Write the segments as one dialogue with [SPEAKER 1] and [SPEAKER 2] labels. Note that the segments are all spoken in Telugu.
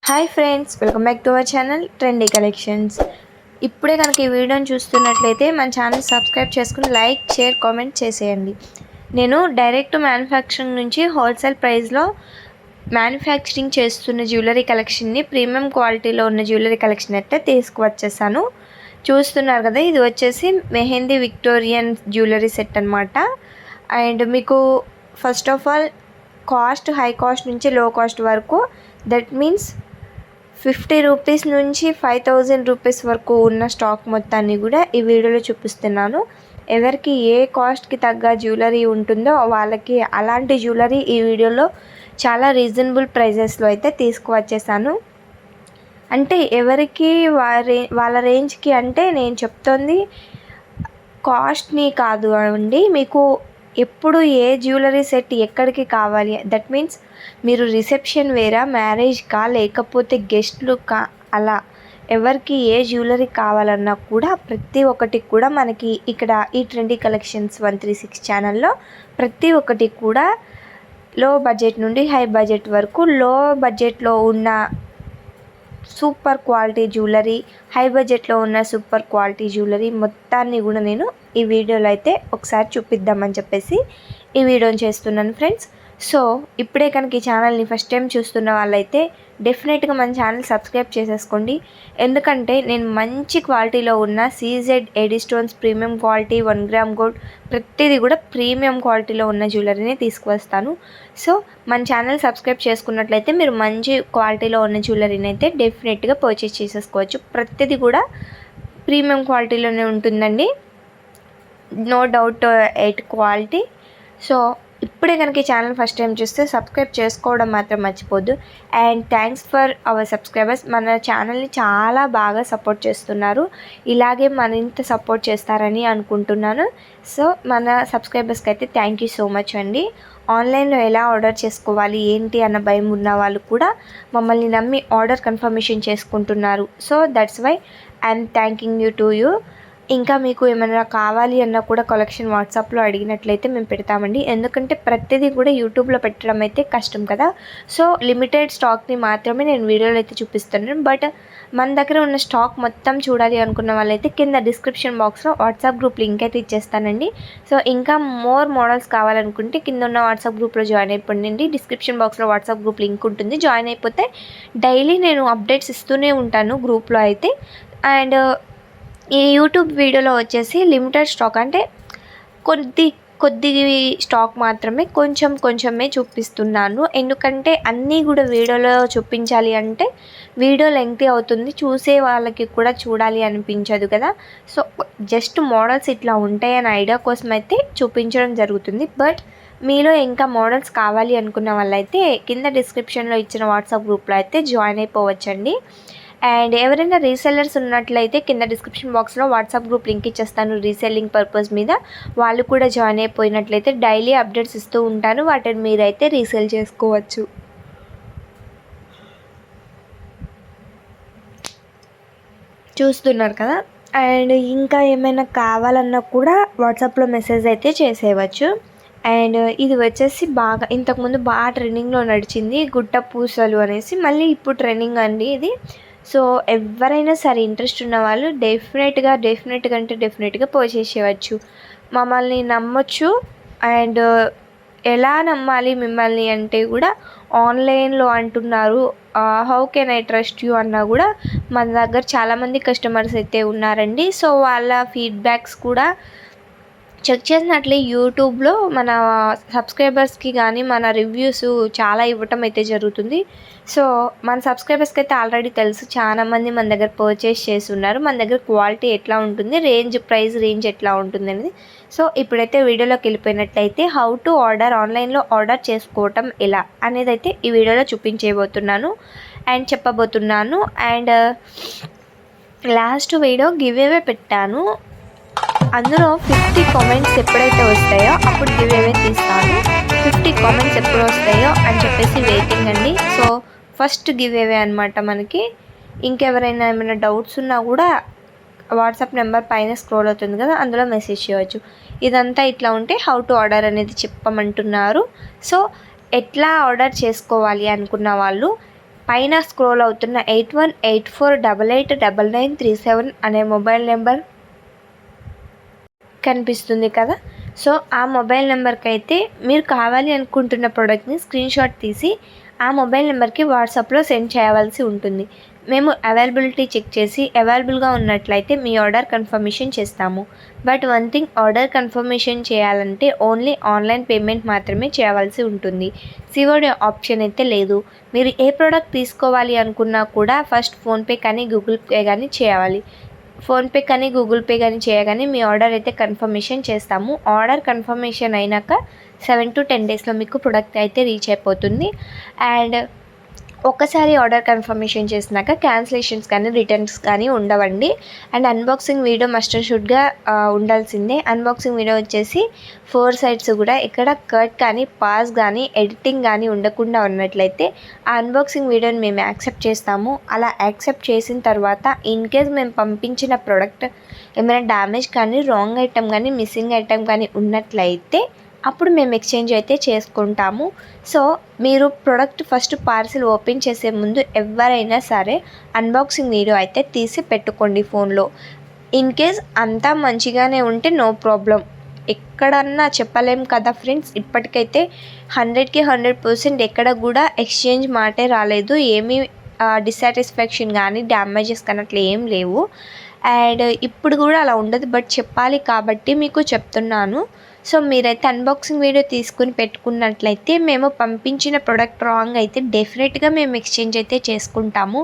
[SPEAKER 1] Hi friends, welcome back to our channel trendy collections. ఇప్పుడే కనుక ఈ వీడియోని చూస్తున్నట్లయితే మన ఛానల్ సబ్స్క్రైబ్ చేసుకుని లైక్, షేర్, కామెంట్ చేసేయండి. నేను డైరెక్ట్ మ్యానుఫ్యాక్చరింగ్ నుంచి హోల్సేల్ ప్రైస్లో మ్యానుఫ్యాక్చరింగ్ చేస్తున్న జ్యువెలరీ కలెక్షన్ని, ప్రీమియం క్వాలిటీలో ఉన్న జ్యువెలరీ కలెక్షన్ అయితే తీసుకువచ్చేసాను. చూస్తున్నారు కదా, ఇది వచ్చేసి మెహందీ విక్టోరియన్ జ్యువెలరీ సెట్ అనమాట. అండ్ మీకు first of all high cost నుంచి లో కాస్ట్ వరకు, దట్ మీన్స్ 50 రూపీస్ నుంచి 5000 రూపీస్ వరకు ఉన్న స్టాక్ మొత్తాన్ని కూడా ఈ వీడియోలో చూపిస్తున్నాను. ఎవరికి ఏ కాస్ట్కి తగ్గ జ్యువెలరీ ఉంటుందో వాళ్ళకి అలాంటి జ్యువెలరీ ఈ వీడియోలో చాలా రీజనబుల్ ప్రైజెస్లో అయితే తీసుకువచ్చేసాను. అంటే ఎవరికి వాళ్ళ రేంజ్కి, అంటే నేను చెప్తోంది కాస్ట్ని కాదు అండి, మీకు ఎప్పుడు ఏ జ్యువెలరీ సెట్ ఎక్కడికి కావాలి, దట్ మీన్స్ మీరు రిసెప్షన్ వేరా, మ్యారేజ్కా, లేకపోతే గెస్ట్లుకా, అలా ఎవరికి ఏ జ్యువెలరీ కావాలన్నా కూడా ప్రతి ఒక్కటి కూడా మనకి ఇక్కడ ఈ ట్రెండీ కలెక్షన్స్ 136 ఛానల్లో ప్రతి ఒక్కటి కూడా లో బడ్జెట్ నుండి హై బడ్జెట్ వరకు, లో బడ్జెట్లో ఉన్న సూపర్ క్వాలిటీ జ్యువెలరీ, హై బడ్జెట్లో ఉన్న సూపర్ క్వాలిటీ జ్యువెలరీ మొత్తాన్ని కూడా నేను ఈ వీడియోలో అయితే ఒకసారి చూపిద్దామని చెప్పేసి ఈ వీడియోని చేస్తున్నాను ఫ్రెండ్స్. సో ఇప్పుడే కనుక ఈ ఛానల్ని ఫస్ట్ టైం చూస్తున్న వాళ్ళైతే డెఫినెట్గా మన ఛానల్ సబ్స్క్రైబ్ చేసేసుకోండి. ఎందుకంటే నేను మంచి క్వాలిటీలో ఉన్న CZ AD stones premium quality 1 gram gold ప్రతిదీ కూడా ప్రీమియం క్వాలిటీలో ఉన్న జ్యువెలరీని తీసుకువస్తాను. సో మన ఛానల్ సబ్స్క్రైబ్ చేసుకున్నట్లయితే మీరు మంచి క్వాలిటీలో ఉన్న జ్యువెలరీని అయితే డెఫినెట్గా పర్చేస్ చేసేసుకోవచ్చు. ప్రతిదీ కూడా ప్రీమియం క్వాలిటీలోనే ఉంటుందండి, నో డౌట్ 8 క్వాలిటీ. సో ఇప్పుడే కనుక ఈ ఛానల్ ఫస్ట్ టైం చూస్తే సబ్స్క్రైబ్ చేసుకోవడం మాత్రం మర్చిపోద్దు. And thanks for our subscribers. మన ఛానల్ని చాలా బాగా సపోర్ట్ చేస్తున్నారు, ఇలాగే మరింత సపోర్ట్ చేస్తారని అనుకుంటున్నాను. సో మన సబ్స్క్రైబర్స్కి అయితే థ్యాంక్ యూ సో మచ్ అండి. ఆన్లైన్లో ఎలా ఆర్డర్ చేసుకోవాలి ఏంటి అన్న భయం ఉన్న వాళ్ళు కూడా మమ్మల్ని నమ్మి ఆర్డర్ కన్ఫర్మేషన్ చేసుకుంటున్నారు. So that's why I'm thanking you to you. ఇంకా మీకు ఏమైనా కావాలి అన్నా కూడా కలెక్షన్ వాట్సాప్లో అడిగినట్లయితే మేము పెడతామండి. ఎందుకంటే ప్రతిదీ కూడా యూట్యూబ్లో పెట్టడం అయితే కష్టం కదా. సో లిమిటెడ్ స్టాక్ని మాత్రమే నేను వీడియోలో అయితే చూపిస్తున్నాను. బట్ మన దగ్గర ఉన్న స్టాక్ మొత్తం చూడాలి అనుకున్న వాళ్ళైతే కింద డిస్క్రిప్షన్ బాక్స్లో వాట్సాప్ గ్రూప్ లింక్ అయితే ఇచ్చేస్తానండి. సో ఇంకా మోర్ మోడల్స్ కావాలనుకుంటే కింద ఉన్న వాట్సాప్ గ్రూప్లో జాయిన్ అయిపోండి. డిస్క్రిప్షన్ బాక్స్లో వాట్సాప్ గ్రూప్ లింక్ ఉంటుంది, జాయిన్ అయిపోతే డైలీ నేను అప్డేట్స్ ఇస్తూనే ఉంటాను గ్రూప్లో అయితే. అండ్ ఈ యూట్యూబ్ వీడియోలో వచ్చేసి లిమిటెడ్ స్టాక్, అంటే కొద్ది స్టాక్ మాత్రమే, కొంచెమే చూపిస్తున్నాను. ఎందుకంటే అన్నీ కూడా వీడియోలో చూపించాలి అంటే వీడియో లెంగ్తీ అవుతుంది, చూసే వాళ్ళకి కూడా చూడాలి అనిపించదు కదా. సో జస్ట్ మోడల్స్ ఇట్లా ఉంటాయని ఐడియా కోసం అయితే చూపించడం జరుగుతుంది. బట్ మీలో ఇంకా మోడల్స్ కావాలి అనుకున్న వాళ్ళైతే కింద డిస్క్రిప్షన్లో ఇచ్చిన వాట్సాప్ గ్రూప్లో అయితే జాయిన్ అయిపోవచ్చండి. అండ్ ఎవరైనా రీసెల్లర్స్ ఉన్నట్లయితే కింద డిస్క్రిప్షన్ బాక్స్లో వాట్సాప్ గ్రూప్ లింక్ ఇచ్చేస్తాను రీసెల్లింగ్ పర్పస్ మీద. వాళ్ళు కూడా జాయిన్ అయిపోయినట్లయితే డైలీ అప్డేట్స్ ఇస్తూ ఉంటాను, వాటిని మీరైతే రీసేల్ చేసుకోవచ్చు. చూస్తున్నారు కదా. అండ్ ఇంకా ఏమైనా కావాలన్నా కూడా వాట్సాప్లో మెసేజ్ అయితే చేసేయవచ్చు. అండ్ ఇది వచ్చేసి బాగా ఇంతకుముందు బాగా ట్రెండింగ్లో నడిచింది గుట్ట పూసలు అనేసి, మళ్ళీ ఇప్పుడు ట్రెండింగ్ అండి ఇది. సో ఎవరైనా సరే ఇంట్రెస్ట్ ఉన్న వాళ్ళు డెఫినెట్గా పర్చేస్ చేయవచ్చు, మమ్మల్ని నమ్మొచ్చు. అండ్ ఎలా నమ్మాలి మిమ్మల్ని అంటే కూడా, ఆన్లైన్లో అంటున్నారు, how can I trust you అన్నా కూడా మన దగ్గర చాలామంది కస్టమర్స్ అయితే ఉన్నారండి. సో వాళ్ళ ఫీడ్బ్యాక్స్ కూడా చెక్ చేసినట్లే యూట్యూబ్లో మన సబ్స్క్రైబర్స్కి కానీ మన రివ్యూస్ చాలా ఇవ్వటం అయితే జరుగుతుంది. సో మన సబ్స్క్రైబర్స్కి అయితే ఆల్రెడీ తెలుసు, చాలామంది మన దగ్గర పర్చేస్ చేసి ఉన్నారు, మన దగ్గర క్వాలిటీ ఎట్లా ఉంటుంది, ప్రైస్ రేంజ్ ఎట్లా ఉంటుంది అనేది. సో ఇప్పుడైతే వీడియోలోకి వెళ్ళిపోయినట్లయితే హౌ టు ఆర్డర్, ఆన్లైన్లో ఆర్డర్ చేసుకోవటం ఎలా అనేది అయితే ఈ వీడియోలో చూపించబోతున్నాను అండ్ చెప్పబోతున్నాను. And last video give away పెట్టాను, అందులో 50 కామెంట్స్ ఎప్పుడైతే వస్తాయో అప్పుడు గివ్ అవే తీస్తాను. 50 కామెంట్స్ ఎప్పుడు వస్తాయో అని చెప్పేసి వెయిటింగ్ అండి. సో ఫస్ట్ గివ్ అవే అనమాట మనకి. ఇంకెవరైనా ఏమైనా డౌట్స్ ఉన్నా కూడా వాట్సాప్ నెంబర్ పైన స్క్రోల్ అవుతుంది కదా, అందులో మెసేజ్ చేయవచ్చు. ఇదంతా ఇట్లా ఉంటే హౌ టు ఆర్డర్ అనేది చెప్పమంటున్నారు. సో ఎట్లా ఆర్డర్ చేసుకోవాలి అనుకున్న వాళ్ళు పైన స్క్రోల్ అవుతున్న 8184889937 అనే మొబైల్ నెంబర్ కనిపిస్తుంది కదా. సో ఆ మొబైల్ నెంబర్కి అయితే మీరు కావాలి అనుకుంటున్న ప్రోడక్ట్ని స్క్రీన్ షాట్ తీసి ఆ మొబైల్ నెంబర్కి వాట్సాప్లో సెండ్ చేయవలసి ఉంటుంది. మేము అవైలబిలిటీ చెక్ చేసి అవైలబుల్గా ఉన్నట్లయితే మీ ఆర్డర్ కన్ఫర్మేషన్ చేస్తాము. But one thing, order confirmation చేయాలంటే ఓన్లీ ఆన్లైన్ పేమెంట్ మాత్రమే చేయవలసి ఉంటుంది. సిఓడి ఆప్షన్ అయితే లేదు. మీరు ఏ ప్రోడక్ట్ తీసుకోవాలి అనుకున్నా కూడా ఫస్ట్ ఫోన్పే కానీ గూగుల్ పే కానీ చేయాలి. ఫోన్పే కానీ గూగుల్ పే కానీ చేయగానే మీ ఆర్డర్ అయితే కన్ఫర్మేషన్ చేస్తాము. ఆర్డర్ కన్ఫర్మేషన్ అయినాక 7 to 10 డేస్లో మీకు ప్రోడక్ట్ అయితే రీచ్ అయిపోతుంది. అండ్ ఒక్కసారి ఆర్డర్ కన్ఫర్మేషన్ చేసినాక క్యాన్సిలేషన్స్ కానీ రిటర్న్స్ కానీ ఉండవండి. And unboxing video must and షుడ్గా ఉండాల్సిందే. అన్బాక్సింగ్ వీడియో వచ్చేసి 4 సైడ్స్ కూడా ఎక్కడ కట్ కానీ పాస్ కానీ ఎడిటింగ్ కానీ ఉండకుండా ఉన్నట్లయితే ఆ అన్బాక్సింగ్ వీడియోని మేము యాక్సెప్ట్ చేస్తాము. అలా యాక్సెప్ట్ చేసిన తర్వాత ఇన్ కేస్ మేము పంపించిన ప్రోడక్ట్ ఏమైనా డ్యామేజ్ కానీ రాంగ్ ఐటెం కానీ మిస్సింగ్ ఐటెం కానీ ఉన్నట్లయితే అప్పుడు మేము ఎక్స్చేంజ్ అయితే చేసుకుంటాము. సో మీరు ప్రోడక్ట్ ఫస్ట్ పార్సిల్ ఓపెన్ చేసే ముందు ఎవరైనా సరే అన్బాక్సింగ్ వీడియో అయితే తీసి పెట్టుకోండి ఫోన్లో. ఇన్ కేస్ అంతా మంచిగానే ఉంటే నో ప్రాబ్లం. ఎక్కడన్నా చెప్పలేం కదా ఫ్రెండ్స్. ఇప్పటికైతే 100కి 100% ఎక్కడ కూడా ఎక్స్చేంజ్ మాటే రాలేదు. ఏమీ డిస్సాటిస్ఫాక్షన్ కానీ డ్యామేజెస్ కానీ అట్లా ఏం లేవు. అండ్ ఇప్పుడు కూడా అలా ఉండదు. బట్ చెప్పాలి కాబట్టి మీకు చెప్తున్నాను. సో మీరైతే అన్బాక్సింగ్ వీడియో తీసుకుని పెట్టుకున్నట్లయితే మేము పంపించిన ప్రోడక్ట్ రాంగ్ అయితే డెఫినెట్గా మేము ఎక్స్చేంజ్ అయితే చేసుకుంటాము.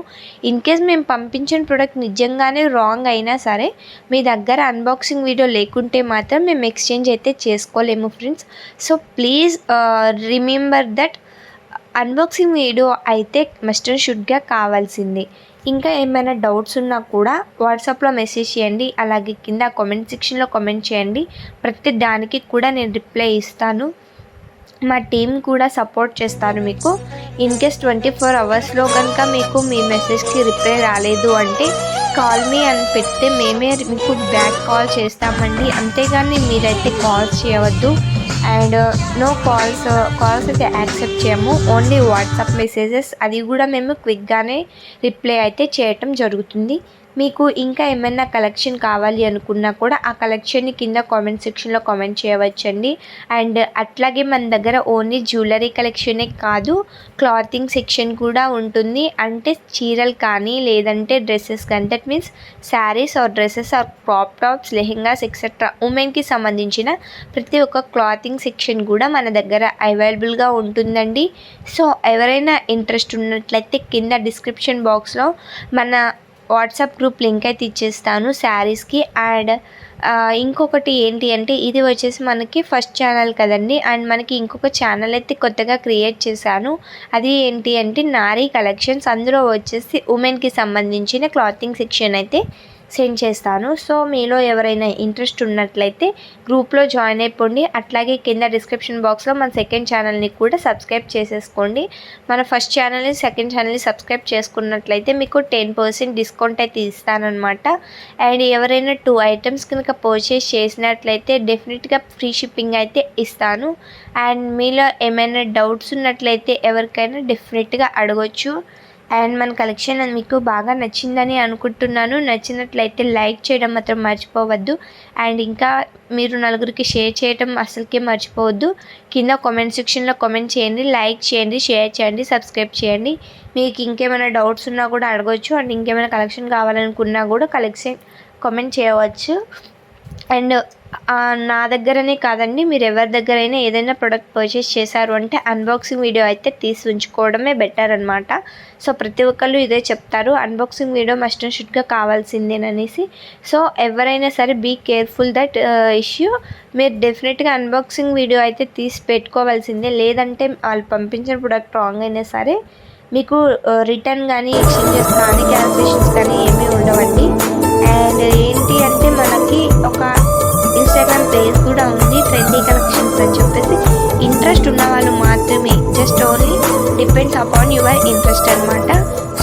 [SPEAKER 1] ఇన్ కేస్ మేము పంపించిన ప్రోడక్ట్ నిజంగానే రాంగ్ అయినా సరే మీ దగ్గర అన్బాక్సింగ్ వీడియో లేకుంటే మాత్రం మేము ఎక్స్చేంజ్ అయితే చేసుకోలేము friends. So please remember that unboxing video అయితే మస్ట్ అండ్ షుడ్గా కావాల్సిందే. ఇంకా ఏమైనా డౌట్స్ ఉన్నా కూడా వాట్సాప్లో మెసేజ్ చేయండి. అలాగే కింద కామెంట్ సెక్షన్లో కామెంట్ చేయండి. ప్రతి దానికి కూడా నేను రిప్లై ఇస్తాను. మా టీం కూడా సపోర్ట్ చేస్తాను మీకు. ఇన్ కేస్ 24 అవర్స్లో కనుక మీకు మీ మెసేజ్కి రిప్లై రాలేదు అంటే కాల్ మీ అని పెడితే మేమే మీకు బ్యాక్ కాల్ చేస్తామండి. అంతేగాని మీరైతే కాల్స్ చేయవద్దు. అండ్ నో కాల్స్ అయితే యాక్సెప్ట్ చేయము. ఓన్లీ వాట్సాప్ మెసేజెస్, అది కూడా మేము క్విక్గానే రిప్లై అయితే చేయటం జరుగుతుంది. మీకు ఇంకా ఏమైనా కలెక్షన్ కావాలి అనుకున్నా కూడా ఆ కలెక్షన్ని కింద కామెంట్ సెక్షన్లో కామెంట్ చేయవచ్చండి. అండ్ అట్లాగే మన దగ్గర ఓన్లీ జ్యువెలరీ కలెక్షనే కాదు, క్లాతింగ్ సెక్షన్ కూడా ఉంటుంది. అంటే చీరలు కానీ లేదంటే డ్రెస్సెస్ కానీ, that means saris or dresses or crop tops, lehengas etcetera ఉమెన్కి సంబంధించిన ప్రతి ఒక్క క్లాతింగ్ సెక్షన్ కూడా మన దగ్గర అవైలబుల్గా ఉంటుందండి. సో ఎవరైనా ఇంట్రెస్ట్ ఉన్నట్లయితే కింద డిస్క్రిప్షన్ బాక్స్లో మన వాట్సాప్ గ్రూప్ లింక్ అయితే ఇచ్చేస్తాను శారీస్కి. అండ్ ఇంకొకటి ఏంటి అంటే ఇది వచ్చేసి మనకి ఫస్ట్ ఛానల్ కదండి. అండ్ మనకి ఇంకొక ఛానల్ అయితే కొత్తగా క్రియేట్ చేశాను. అది ఏంటి అంటే నారీ కలెక్షన్స్. అందులో వచ్చేసి ఉమెన్కి సంబంధించిన క్లాతింగ్ సెక్షన్ అయితే సెండ్ చేస్తాను. సో మీలో ఎవరైనా ఇంట్రెస్ట్ ఉన్నట్లయితే గ్రూప్లో జాయిన్ అయిపోండి. అట్లాగే కింద డిస్క్రిప్షన్ బాక్స్లో మన సెకండ్ ఛానల్ని కూడా సబ్స్క్రైబ్ చేసేసుకోండి. మన ఫస్ట్ ఛానల్ని సెకండ్ ఛానల్ని సబ్స్క్రైబ్ చేసుకున్నట్లయితే మీకు 10% డిస్కౌంట్ అయితే ఇస్తానన్నమాట. అండ్ ఎవరైనా 2 ఐటమ్స్ కనుక పర్చేస్ చేసినట్లయితే డెఫినెట్గా ఫ్రీ షిప్పింగ్ అయితే ఇస్తాను. అండ్ మీలో ఏమైనా డౌట్స్ ఉన్నట్లయితే ఎవరికైనా డెఫినెట్గా అడగొచ్చు. అండ్ మన కలెక్షన్ మీకు బాగా నచ్చిందని అనుకుంటున్నాను. నచ్చినట్లయితే లైక్ చేయడం మాత్రం మర్చిపోవద్దు. అండ్ ఇంకా మీరు నలుగురికి షేర్ చేయడం అసలుకే మర్చిపోవద్దు. కింద కామెంట్ సెక్షన్లో కామెంట్ చేయండి, లైక్ చేయండి, షేర్ చేయండి, సబ్స్క్రైబ్ చేయండి. మీకు ఇంకేమైనా డౌట్స్ ఉన్నా కూడా అడగవచ్చు. అండ్ ఇంకేమైనా కలెక్షన్ కావాలనుకున్నా కూడా కలెక్షన్ కామెంట్ చేయవచ్చు. అండ్ నా దగ్గరనే కాదండి, మీరు ఎవరి దగ్గరైనా ఏదైనా ప్రోడక్ట్ పర్చేస్ చేశారు అంటే అన్బాక్సింగ్ వీడియో అయితే తీసి ఉంచుకోవడమే బెటర్ అనమాట. సో ప్రతి ఒక్కళ్ళు ఇదే చెప్తారు, అన్బాక్సింగ్ వీడియో మస్ట్ అండ్ షుడ్గా కావాల్సిందేననేసి. సో ఎవరైనా సరే బీ కేర్ఫుల్ దట్ ఇష్యూ. మీరు డెఫినెట్గా అన్బాక్సింగ్ వీడియో అయితే తీసి పెట్టుకోవాల్సిందే. లేదంటే వాళ్ళు పంపించిన ప్రోడక్ట్ రాంగ్ అయినా సరే మీకు రిటర్న్ కానీ ఎక్స్చేంజెస్ కానీ క్యాన్సిలేషన్స్ కానీ ఏమీ ఉండవండి. అండ్ ఏంటి అంటే మనకి ఒక ఇన్స్టాగ్రామ్ పేజ్ కూడా ఉంది, ట్రెండీ కలెక్షన్స్ అని చెప్పేసి. ఇంట్రెస్ట్ ఉన్న వాళ్ళు మాత్రమే, just only depends upon your interest అనమాట.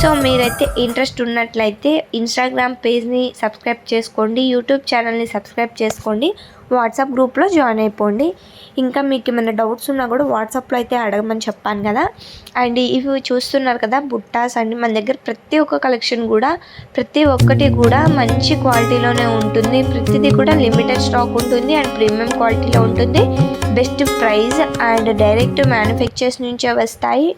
[SPEAKER 1] సో మీరైతే ఇంట్రెస్ట్ ఉన్నట్లయితే ఇన్స్టాగ్రామ్ పేజ్ని సబ్స్క్రైబ్ చేసుకోండి, యూట్యూబ్ ఛానల్ని సబ్స్క్రైబ్ చేసుకోండి. వాట్సాప్ గ్రూప్లో జాయిన్ అయిపోండి. ఇంకా మీకు ఏమైనా డౌట్స్ ఉన్నా కూడా వాట్సాప్లో అయితే అడగమని చెప్పాను కదా. అండ్ ఇవి చూస్తున్నారు కదా బుట్టాస్ అండి, మన దగ్గర ప్రతి ఒక్క కలెక్షన్ కూడా ప్రతి ఒక్కటి కూడా మంచి క్వాలిటీలోనే ఉంటుంది. ప్రతిదీ కూడా లిమిటెడ్ స్టాక్ ఉంటుంది అండ్ ప్రీమియం క్వాలిటీలో ఉంటుంది. Best price and direct manufacturers నుంచే వస్తాయి.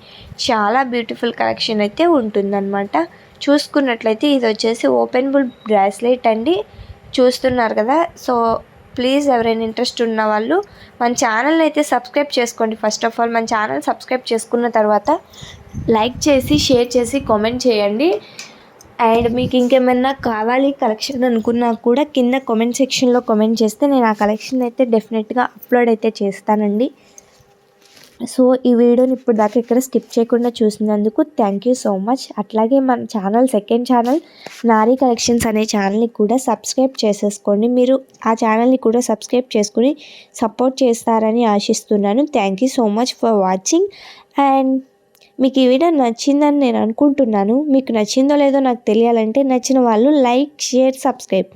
[SPEAKER 1] చాలా బ్యూటిఫుల్ కలెక్షన్ అయితే ఉంటుందన్నమాట. చూసుకున్నట్లయితే ఇది వచ్చేసి ఓపెనబుల్ బ్రాస్లెట్ అండి, చూస్తున్నారు కదా. సో ప్లీజ్ ఎవరైనా ఇంట్రెస్ట్ ఉన్న వాళ్ళు మన ఛానల్ని అయితే సబ్స్క్రైబ్ చేసుకోండి. ఫస్ట్ ఆఫ్ ఆల్ మన ఛానల్ సబ్స్క్రైబ్ చేసుకున్న తర్వాత లైక్ చేసి షేర్ చేసి కామెంట్ చేయండి. అండ్ మీకు ఇంకేమైనా కావాలి కలెక్షన్ అనుకున్నా కూడా కింద కామెంట్ సెక్షన్లో కామెంట్ చేస్తే నేను ఆ కలెక్షన్ అయితే డెఫినెట్గా అప్లోడ్ అయితే చేస్తానండి. సో ఈ వీడియోని ఇప్పుడు దాకా ఇక్కడ స్కిప్ చేయకుండా చూసినందుకు థ్యాంక్ యూ సో మచ్. అట్లాగే మన ఛానల్ సెకండ్ ఛానల్ నారీ కలెక్షన్స్ అనే ఛానల్ని కూడా సబ్స్క్రైబ్ చేసేసుకోండి. మీరు ఆ ఛానల్ని కూడా సబ్స్క్రైబ్ చేసుకుని సపోర్ట్ చేస్తారని ఆశిస్తున్నాను. Thank you so much for watching. And మీకు ఈ వీడియో నచ్చిందని నేను అనుకుంటున్నాను. మీకు నచ్చిందో లేదో నాకు తెలియాలంటే నచ్చిన వాళ్ళు లైక్ షేర్ సబ్స్క్రైబ్